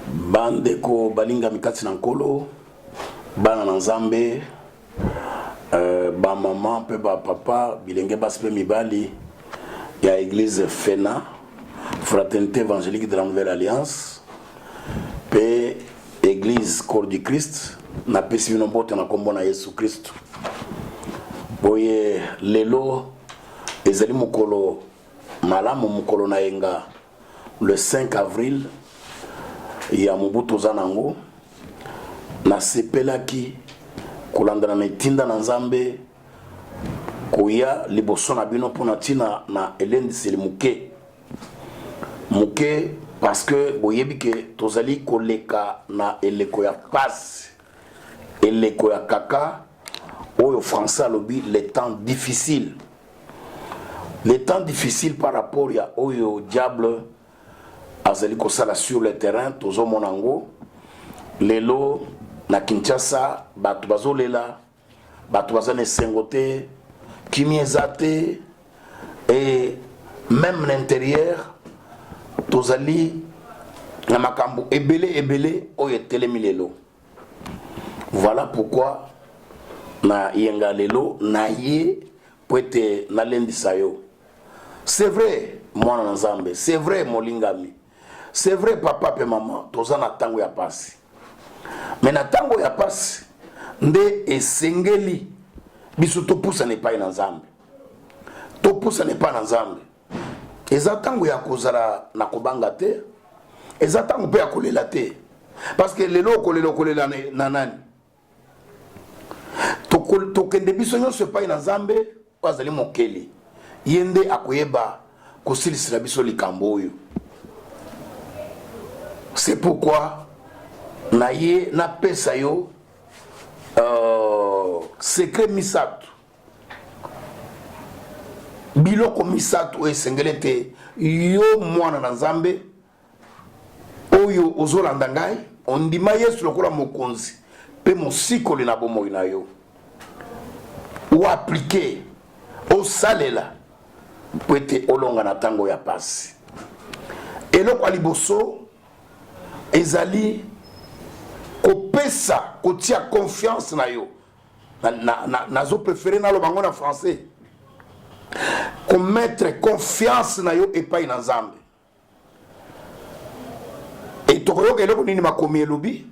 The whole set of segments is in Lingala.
Bandeko balinga mikati na nkolo bana na nzambe ba maman pe ba papa bilenge basi pe mibali ya église FENA Fraternité évangélique de la Nouvelle Alliance pe église Corps du Christ na pesi bino mbote na kombo na Yesu Christ. Boye lelo ezali mokolo malamu mokolo na yenga le 5 avril ya mobutu zanango na sepelaki kulandana na itinda na nzambe koya liboso na bino pona tina na elendiseli muke parce que boyebi ke tozali koleka na eleko ya passe eleko ya kaka oyo français alobi les temps difficiles par rapport ya oyo diable azali kosala sur le terrain tozo monango lelo na Kinshasa batu bazolela batu bazane sengote kimiezate et même l'intérieur tozali na makambo ebele oyo telemi lelo. Voilà pourquoi na yenga lelo na ye poete na lendi sayo. C'est vrai mwana na nzambe, c'est vrai molingami, c'est vrai papa pe maman tozana tango ya pasi. Mais na tango ya pasi nde esengeli biso topusa ne pa na nzambe. Topusa ne pa na nzambe. Eza tango ya kozala na kobanga te, eza tango pe ya kolela te. Parce que lelo kolela na nani? Tokende biso nyonso pa na nzambe bazali mokeli. Yende akoyeba kosilisila biso likambo oyo. C'est pourquoi na ye na pesa yo secret misatu biloko misatu esengelete yo mwana na nzambe oyo ozolanda ngai ondima Yesu lokola mokonzi pe mosikoli na bomoi na yo ou appliquer au salela pwete olonga na tango ya pasi eloko aliboso ezali kopesa kotia confiance na yo nazo préféré na lo bango na français ko mettre confiance na yo epai na nzambe et tokoyoka eloko nini makomi elobi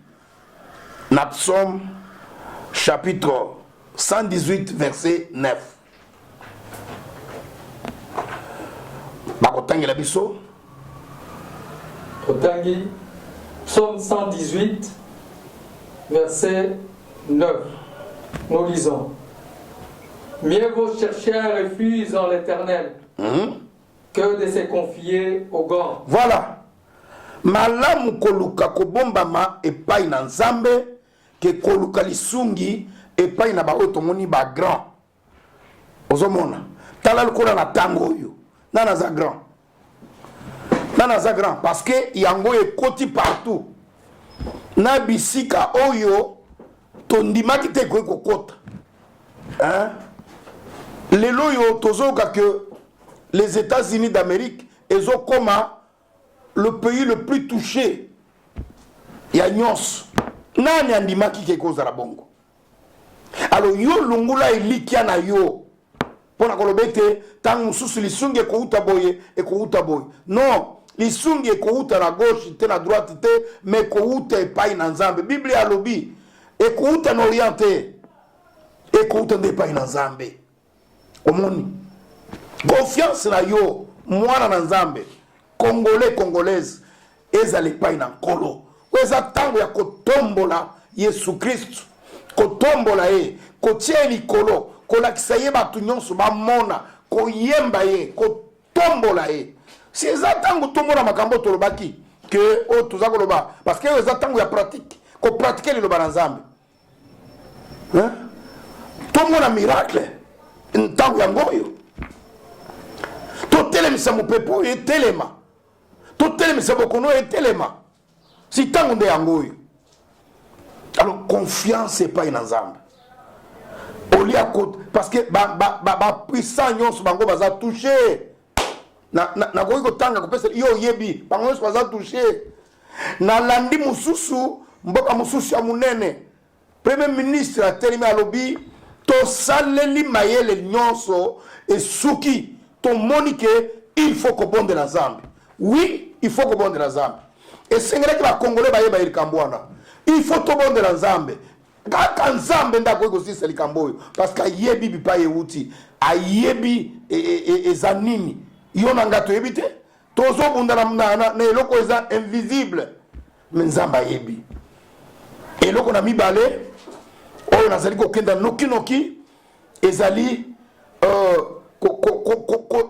na psaume chapitre 118 verset 9 bakotangela biso otangi psaume 118 verset 9. Nous lisons: mieux vaut chercher un refuge en l'Éternel que de se confier aux gants. Voilà. Malamu koluka kobombama epai na nzambe ke koluka lisungi epai na ba otomoni ba grand. Ozomona tala lokola na tango oyo nana za grand parce que yango ekoti partout na bisika oyo tondimaki te kokota hein lelo yo tozoka que les États-Unis d'Amérique ezokoma le pays le plus touché ya nyonso nani andimaki ke kozala bongo. Alors yo lungula elikia na yo pona kolobete tangu mususu lisungi ekouta boye non lisungi ekouta na gauche te na droite te mais ekouta epai na nzambe. Bible alobi ekouta na oriente ekouta nde epai na nzambe. Omoni confiance na yo mwana na nzambe congolais congolaise ezali epai na nkolo eza tango ya kotombola Yesu Kristo kotombola ye kotia likolo kolakisa ye batu nyonso bamona koyemba ye kotombola ye. Si eza tango tomona makambo tolobaki ke o tuza koloba parce que eza tango ya pratique ko pratiquer liloba na nzambe hein tomona miracle ntango ya ngoyo totelemisa mopepo etelema totelemisa bokono etelema si tango nde ya ngoyo. Alors confiance epai na nzambe olia parce que ba puissant nyonso bango baza touché na koki kotanga kopesa yo yebi bango nyonso baza touché na landi mususu mboka mususu ya munene premier ministre atelemi alobi tosaleli mayele nyonso esuki tomoni ke il faut kobondela nzambe. Oui, il faut kobondela nzambe. Esengelaki bakongole bayeba likambo wana. Il faut tobondela nzambe. Kaka nzambe ndako ekosisa likambo oyo parce que ayebi bipa yeuti ayebi eza nini yo na nga toyebi te tozobunda na eloko eza invisible me nzambe ayebi eloko na mibale oyo nazali kokenda nokinoki ezali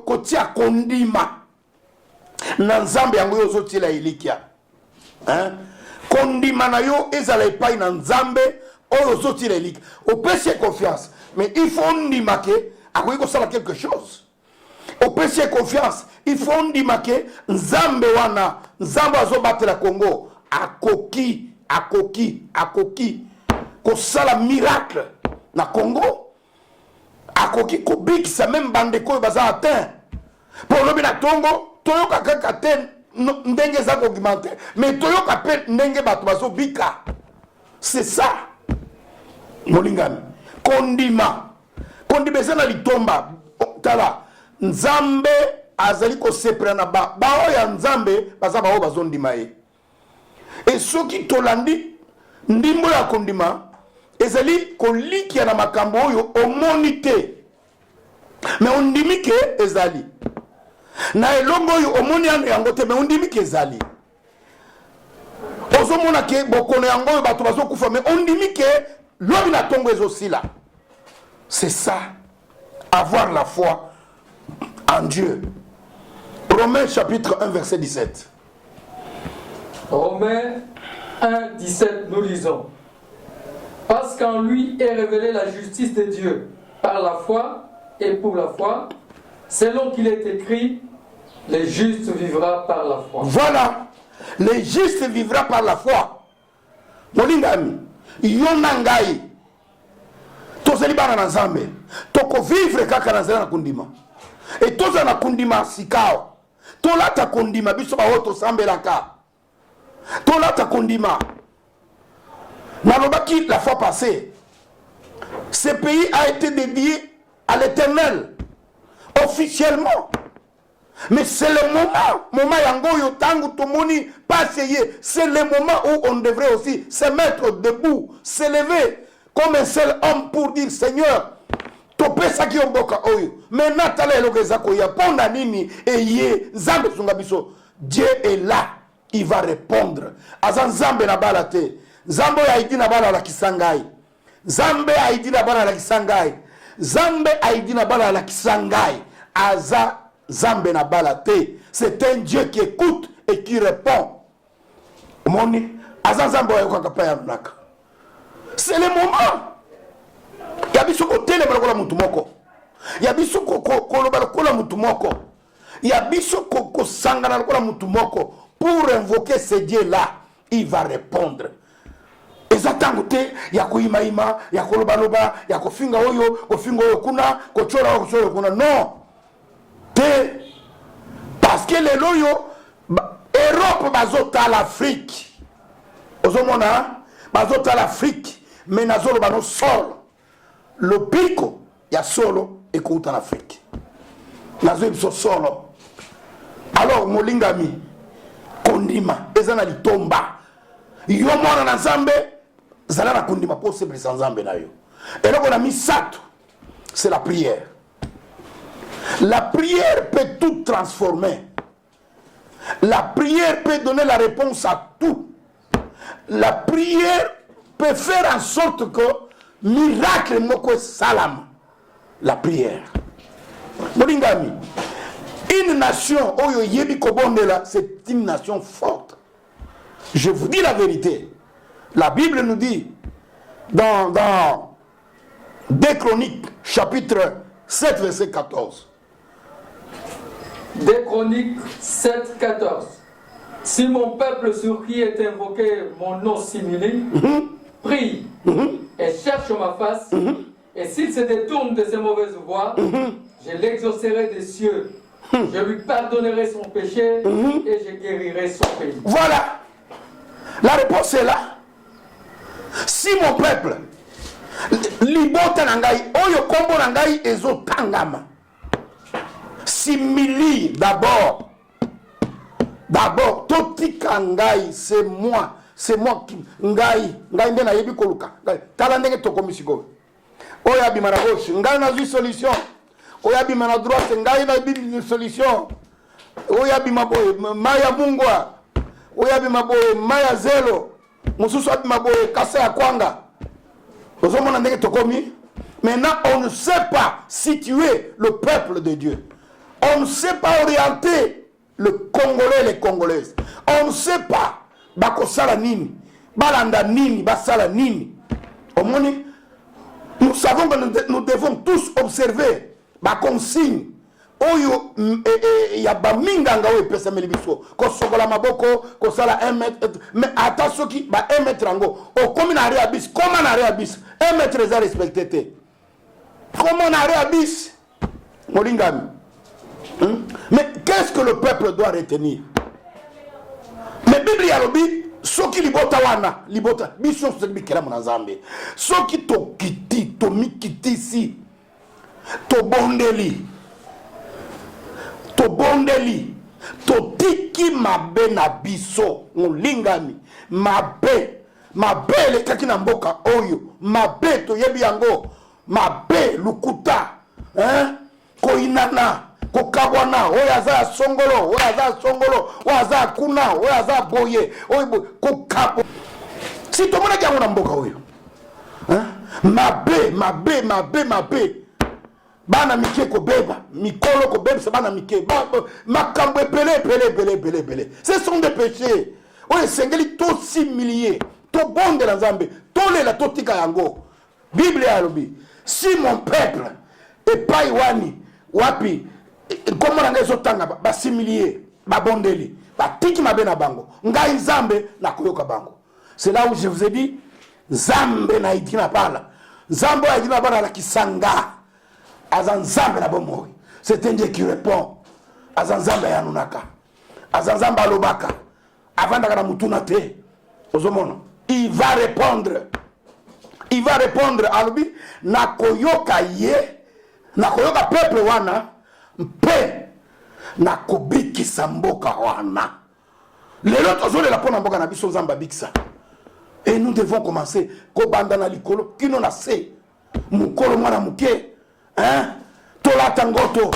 kotia kondima na nzambe yango yo ozotiela elikia kondima na yo ezala epai na nzambe oyo ozotiela elikia opesi confiance mais il faut ndima ke akoki kosala quelque chose opesi confiance il faut ndima ke nzambe wana nzambe azobatela Congo akoki kosala miracle na Congo akoki kobikisa même bandeko oyo baza atteint po lobi na tongo toyoka kaka te ndenge eza koaugmente mais toyoka mpe ndenge bato bazobika. C'est ça molingami kondima eza na litomba tala nzambe azali kosepela na bao ya nzambe baza bao bazondima ye e soki tolandi ndimbo ya kondima ezali kolikia na makambo oyo omoni te me ondimi ke ezali na elongo oyo omoni yango te me ondimi ke ezali ozomona ke bokono yango oyo bato bazokufa me ondimi ke lobi na tongo ezosila. C'est ça avoir la foi en Dieu. Romains chapitre 1 verset 17. Romains 1 17 nous lisons: parce qu'en lui est révélée la justice de Dieu par la foi et pour la foi, selon qu'il est écrit, le juste vivra par la foi. Voilà, le juste vivra par la foi. Molingami, yonangai, tozali bana na nzambe, toko vivre kaka na nzela na kundima. Et toza na kundima sikao, tolata kundima biso ba oto sambelaka. Tolata kundima. Nalobaki la fois passée, ce pays a été dédié à l'Éternel officiellement. Mais c'est le moment yango yo tangu tomoni passer, c'est le moment où on devrait aussi se mettre debout, se lever comme un seul homme pour dire Seigneur, topesa ki omboka oyo. Maintenant tala eloko ezako ya ponda nini eye nzambe sunga biso. Dieu est là, il va répondre. Azan nzambe na bala te. Nzambe aidi na bala la kisangai. Nzambe aidi na bala la kisangai. Nzambe aidi na bala la kisangai. Aza Zambe na balate. C'est un Dieu qui écoute et qui répond. Moni, azan zambe wa yoka kapaya naka. C'est le moment. Yabiso ko tele balakola mutu moko. Yabiso ko balakola mutu moko. Yabiso ko sangana balakola mutu moko. Pour invoquer ce Dieu là, il va répondre. Ezatango te ya kuima ya kolobaloba ya kofinga oyo kuna kochora kuna non. Parce que les loyaux Europe bazota l'Afrique ozomona bazota l'Afrique mais nazolo bano solo le pico ya solo écoute en Afrique nazo biso solo. Alors molingami kondima ezana litomba yo mona na nzambe zala na kondima possible sans nzambe na yo eloko na misato c'est la prière. La prière peut tout transformer. La prière peut donner la réponse à tout. La prière peut faire en sorte que miracle moko salam. La prière. Molingami, une nation oyo yebi kobondela, c'est une nation forte. Je vous dis la vérité. La Bible nous dit dans 2 Chroniques chapitre 7 verset 14. 2 Chroniques 7, 14. Si mon peuple sur qui est invoqué mon nom simili, prie et cherche ma face, et s'il se détourne de ses mauvaises voies, je l'exaucerai des cieux, je lui pardonnerai son péché et je guérirai son pays. Voilà. La réponse est là. Si mon peuple, libota nangai, oyo kombo nangai ezo tangama. Simili d'abord. D'abord, totika ngai, c'est moi qui ngai ndena yebi koluka. Tala ndenge tokomisiko. Oya bima na gauche, ngai na solution. Oya bima na droite, ngai na bi solution. Oya bima boye maya mungwa. Oya bima boye maya zelo. Mususu abima boye kasa ya kwanga. Ozomona ndenge tokomi. Maintenant, on ne sait pas situer le peuple de Dieu. On ne sait pas orienter le Congolais et les Congolaises. On ne sait pas bakosala nini, balanda nini, basala nini. Nous savons que nous devons tous observer ba consigne. Oyo ya ba minganga o pesa melibiso ko sokola maboko ko sala 1 mètre mais attention qui ba 1 mètre ngo o comme na réabis comment na réabis 1 mètre za respecté comment na réabis molingami. Mais qu'est-ce que le peuple doit retenir? Mais Bible yalobi soki libota wana libota biso sekbikela mona Nzambe soki to kiti to mikiti si to bondeli to tiki mabe na biso molingami mabe le kaki na mboka oyo mabe to yebi yango mabe lukuta koinana kokabwana oyaza songolo oyaza kuna oyaza boye oyo kokabo si to mona jango na mboka oyo mabe bana mike ko beba mikolo ko beba bana mike makambo pele ce sont des péchés oyo sengeli to s'humilier to bonde la Nzambe to lela to tika yango. Bible yalobi si mon peuple et paiwani wapi comment on a tanga ba s'humilier ba bondeli ba tiki mabe na bango ngai Nzambe na koyoka bango. C'est là où je vous ai dit Nzambe na itina pala Nzambe na itina pala la kisanga azanzambe na bomoi. C'est un Dieu qui répond. Azanzambe ya nunaka. Azanzambe alobaka. Avanda kana mutuna te. Ozomono. Il va répondre. Alobi na koyoka ye. Na koyoka peuple wana. Mpe. Na kobiki samboka wana. Lelo tozole la pona mboka na biso Nzamba biksa. Et nous devons commencer. Kobanda na likolo. Kino na se. Mukolo mwana muke. Hein? Tolatangoto,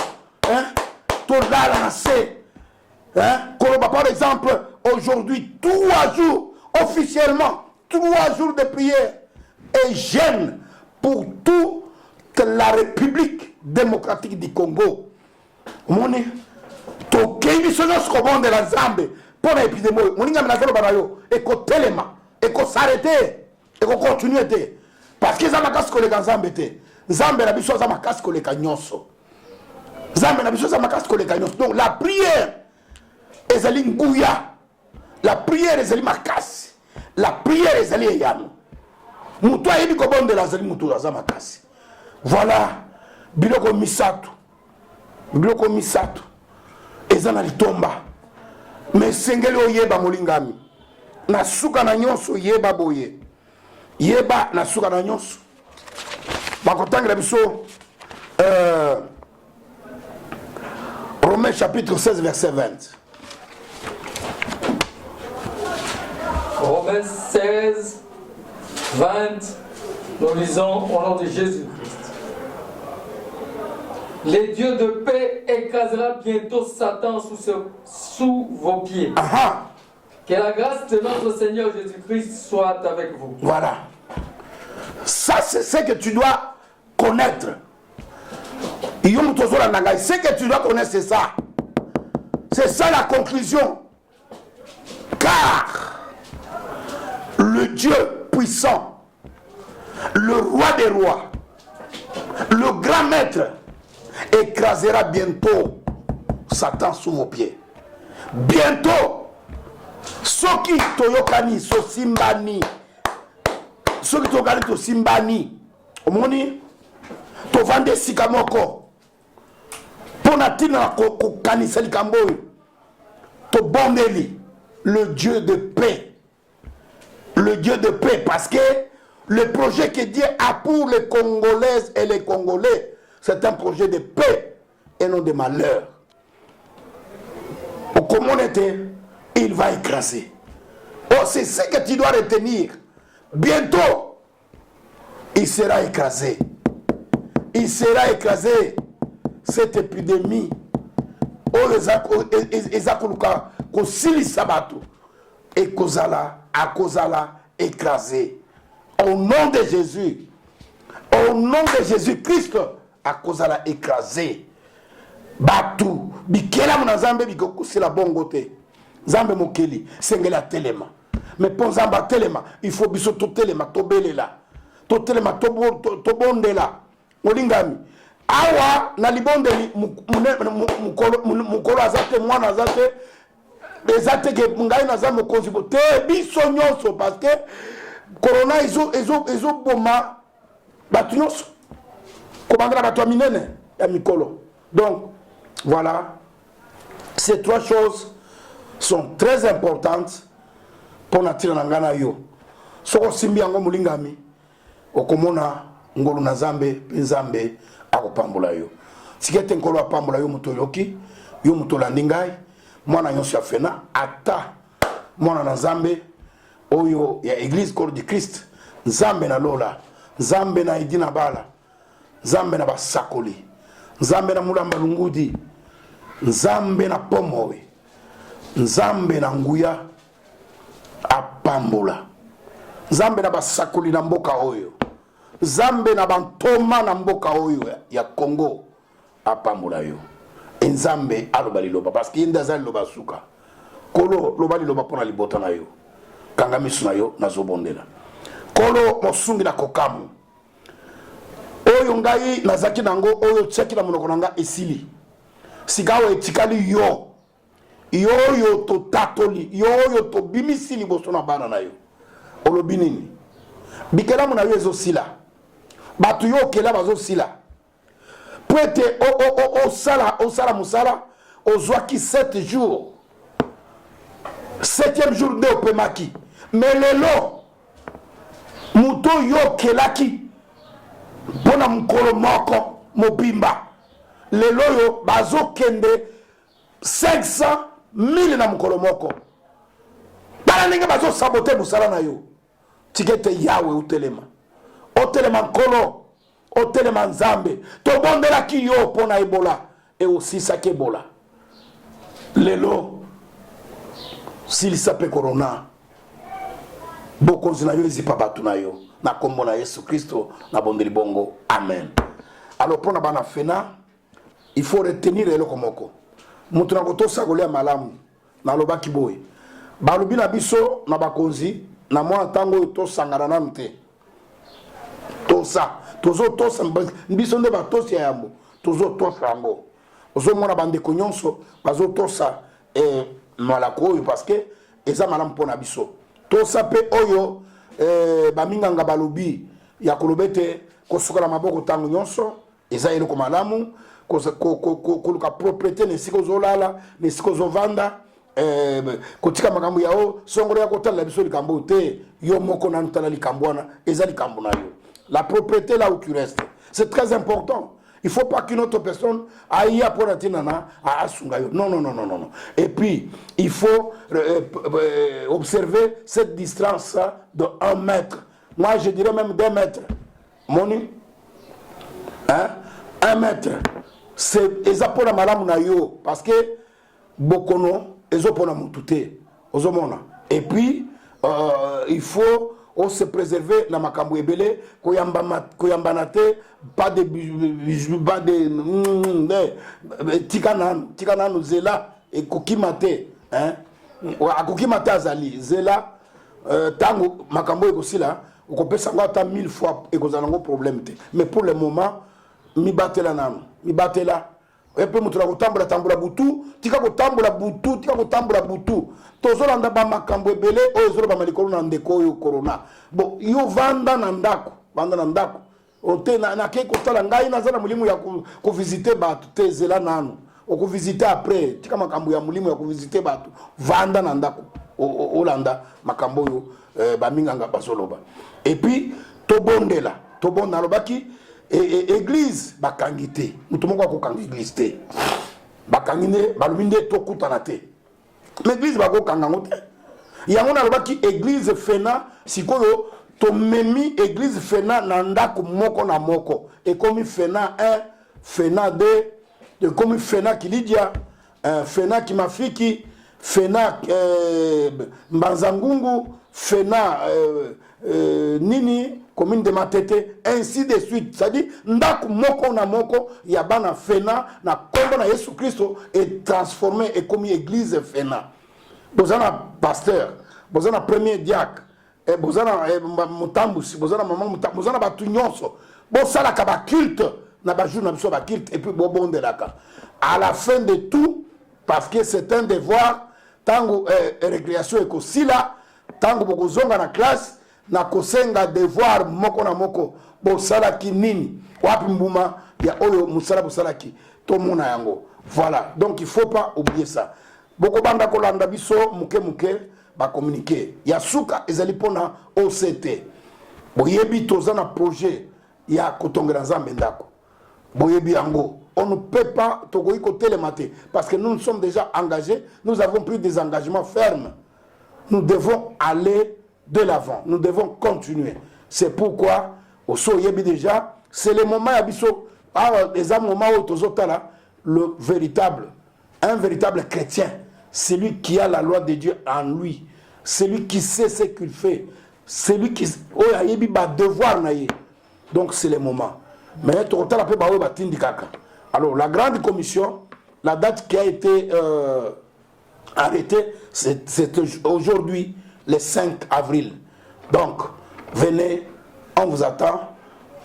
hein? Tolala na se, hein? Par exemple, aujourd'hui, 3 jours, officiellement, 3 jours de prière et jeûne pour toute la République démocratique du Congo. Moni, to kebi sono skobon de la Zambie pour l'épidémie. Moni ngam na zelo banayo, et ko telema, et ko s'arrêter, et ko continuer te, parce que ça m'a casse collé dans Zambie te. Nzambe na biso za makasi koleka nyonso. Nzambe na biso za makasi koleka nyonso. Donc la prière ezali nguya. La prière ezali makasi. La prière ezali eyano. Mutu ayebi ko bonde la zali mutu za makasi. Voilà biloko misatu. Biloko misatu. Ezana litomba. Mais sengeli oyeba molingami. Na suka na nyonso yeba boye. Yeba na suka na nyonso. Romains chapitre 16 verset 20. Romains 16 20, nous lisons au nom de Jésus-Christ. Le Dieu de paix écrasera bientôt Satan sous vos pieds. Aha. Que la grâce de notre Seigneur Jésus-Christ soit avec vous. Voilà. Ça, c'est ce que tu dois connaître. Ce que tu dois connaître, c'est ça. C'est ça la conclusion. Car le Dieu puissant, le roi des rois, le grand maître, écrasera bientôt Satan sous vos pieds. Bientôt. Soki toyokani so simbani. Soki toyokani to simbani. Omoni to vande sikamoko. Pona tina ko kanisa likambo. To bondeli le Dieu de paix le Dieu de paix, parce que le projet que Dieu a pour les Congolaises et les Congolais, c'est un projet de paix et non de malheur. Comme on était, il va écraser. Oh, c'est ce que tu dois retenir. Bientôt, il sera écrasé. Il sera écrasé. Cette épidémie. Oh, les akuluka, kosilisa bato. Et kozala, écrasé. Au nom de Jésus. Au nom de Jésus-Christ, à kozala écrasé. Batu, bikela muna Nzambe bikokusila bongo te. Nzambe mokeli, sengela telema. Mais pour Nzamba telema, il faut biso to telema, to belela. To telema, to bondela. Molingami. Awa, na libondeli, mukolo azate, mwana azate, ezate ke mungai na Nzambe konzibo. Te biso nyonso, parce que corona ezo boma, batu nyonso. Komandela batu minene, ya mikolo. Donc, voilà, ces trois choses sont très importantes pour natira nangana yo. Soko simbi yango mulingami, okomona ngolu na Nzambe, Nzambe akopambola yo. Sikete nkolo apambola yo mutoyoki, yo mutolandi ngai, mwana nyonso ya fena, ata mwana na Nzambe oyo ya Église Corps du Christ, Nzambe na lola, Nzambe na idina bala, Nzambe na basakoli. Nzambe na mulamba lungudi, Nzambe na pomowe, Nzambe na nguya apambola, Nzambe na basakuli na mboka oyo, Nzambe na bantoma na mboka oyo ya Congo apambola yo. Nzambe aloba liloba parce que inda za liloba suka. Kolo loba liloba pona libota na yo. Kanga misu na yo nazobondela. Kolo mosungi na kokamu. Oyo ngai nazaki nango oyo tseki na monoko nanga esili. Sikawo etikali yo. Yo to tatoli, yo to bimisi liboso na bana na yo. Olobi nini? Bikela muna yo ezosila. Batu yo kela bazosila. Prete o sala musala ozwaki 7 jours. 7e jour de opemaki. Mais lelo muto yo kelaki bona mukolo moko mobimba. Lelo yo bazo kende 500,000 na mukolo moko. Bala ninga bazo sabote musala na yo. Tikete yawe utelema. Otelema nkolo, otelema Nzambe. Tobondela ki yo pona Ebola e osisa ke Ebola. Lelo s'il s'appelle corona. Bokonzi na yo ezipa batu na yo. Na kombo na Yesu Kristo na bondeli bongo. Amen. Alors pona bana fena, il faut retenir eloko moko. Mutu na kotosa kolia malamu na lobaki boy. Balobi na biso na bakonzi na mwa tango to sangana na mte. Tosa, tozo tosa biso nde ba tosi ya yambo. Tozo tosa yango. Ozo mona bande konyonso bazo tosa malako parce que eza malamu pona biso. Tosa pe oyo baminganga balobi ya kolobete kosuka na maboko tango nyonso eza eloko malamu koluka propriété nesiko zolala nesiko zovanda kotika makambo yao songolo ya kotala biso likambo te yo moko na ntala likambo wana eza likambo na yo. La propriété là où tu restes, c'est très important. Il ne faut pas qu'une autre personne aille pour la tinana à Asungayo. Non, non, non, non, non. Et puis, il faut observer cette distance de 1 mètre. Moi, je dirais même 2 mètres. Moni? Hein? 1 mètre. C'est pour la malam na yo. Parce que, bokono, pour la moutouté. Et puis, il faut se préserver la makambo ebele koyambanate pas de bijoux pas de tikana zela et kokimate hein akokimate azali zela tango makambo ekosila okopesa ngata 1000 fois ekozala ngo problème te. Mais pour le moment mi batela et puis mutu la tambola butu tika kotambola butu tozolanda ba makambo ebele oyo zolo ba malikolo na ndeko yo corona bon yo vanda na ndako ote na ke kotala ngai nazana mulimu ya ko visiter batu te zela nanu o ko visiter après tika makambo ya mulimu ya ko visiter batu vanda na ndako olanda makambo yo baminganga bazoloba. Et puis tobondela lobaki église bakangité mutu moko akokanga église te bakangine baluminde tokutana te mais église bakokanga ngo te yango nalobaki église fena sikoyo tomemi église fena na ndako moko na moko ekomi fena 1 fena 2 ekomi fena Kilidia fena Kimafiki fena Mbanzangungu fena nini commune de Matete ainsi de suite, c'est-à-dire ndako moko na moko ya bana fena na kombo na Yesu Kristo est transformé et comme église fena. Bozana pasteur, bozana premier diacre, bozana mutambusi, bozana maman mutambusi, bozana batu nyonso, bosala ka ba culte na ba jour na biso ba culte et puis bobondelaka. À la fin de tout, parce que c'est un devoir, tango récréation ekosila, tango bokozonga na classe na kosenga devoir moko na moko bosalaki nini wapi mbuma ya oyo musala bosalaki to mona yango. Voilà, donc il faut pas oublier ça. Boko banda kolanda biso muke ba communiquer ya suka ezali pona OCT boyebi tozana projet ya kotongela nzambe ndako boyebi yango. On ne peut pas tokoyi ko télémater parce que nous sommes déjà engagés, nous avons pris des engagements fermes, nous devons aller de l'avant, nous devons continuer. C'est pourquoi au Soyebi déjà c'est le moment yabiso les moments où un véritable chrétien, celui qui a la loi de Dieu en lui, celui qui sait ce qu'il fait, celui qui a devoir naïe. Donc c'est le moment. Mais alors la grande commission, la date qui a été arrêtée, c'est aujourd'hui le 5 avril. Donc venez, on vous attend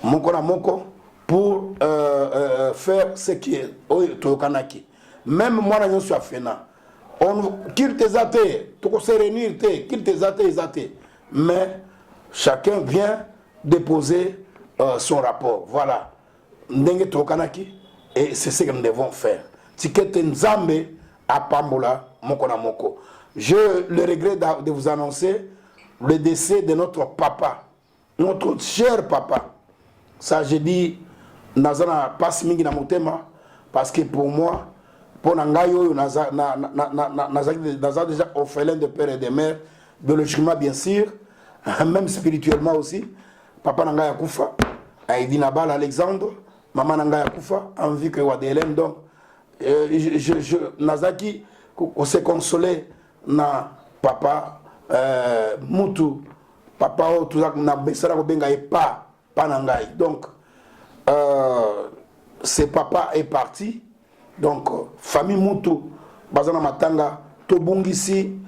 moko na moko pour faire ce qui est toyokanaki. Même moi na nyoso afena on quitte tes athées to se réunir te quitte tes athées mais chacun vient déposer son rapport. Voilà ndenge toyokanaki et c'est ce que nous devons faire. Tikete nzambe apambola moko na moko. Je le regrette de vous annoncer le décès de notre papa, notre cher papa. Ça, j'ai dit, nazana pas mingi na motema, parce que pour moi, pour Nangayo, naza déjà orphelin de père et de mère, biologiquement bien sûr, même spirituellement aussi. Papa Nangaya Koufa, Aïdi Nabal Alexandre, maman Nangaya Koufa, en vie que Wadélem. Donc, Nazaki, on s'est consolé na papa Moutou, papa tout ça na besara ko benga et pas nangai. Donc ce papa est parti. Donc famille Moutou bazana matanga to bongisi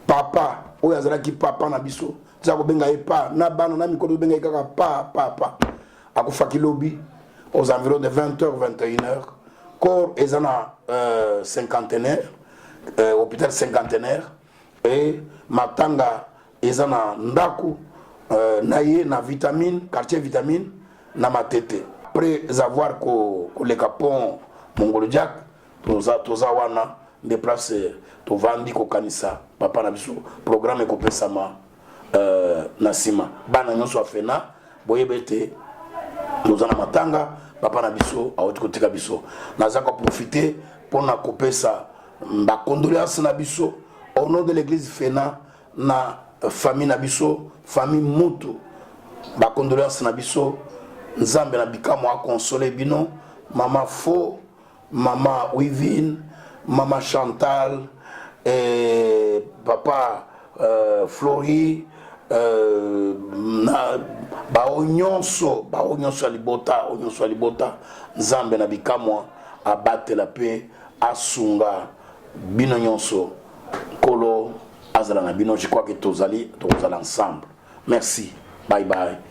papa oyo azalaki papa na biso za ko benga et pas na bana na mikolo benga kaka papa akufaki lobby aux environs de 20h 21h corps ezana cinquantenaire hôpital cinquantenaire et matanga ezana ndaku naye na vitamine quartier vitamine na matete. Après avoir le capon mongolodiak toza wana déplacer to vandi ko kanisa papa na biso programme ko pesama nasima bana nyonso afena boyebete toza na matanga papa na biso awoti ko tika biso nazaka profiter pour na kopesa ba condoléances na biso au nom de l'église fena na famille na biso famille Moutou ba condoléances na biso nzambe na bikamo a consoler bino mama Fo mama Wivine mama Chantal et papa Flori na ba onyonso libota nzambe na bikamo abate la paix asunga bino nyonso kolo azala na bino. Je crois que tozali ensemble. Merci, bye bye.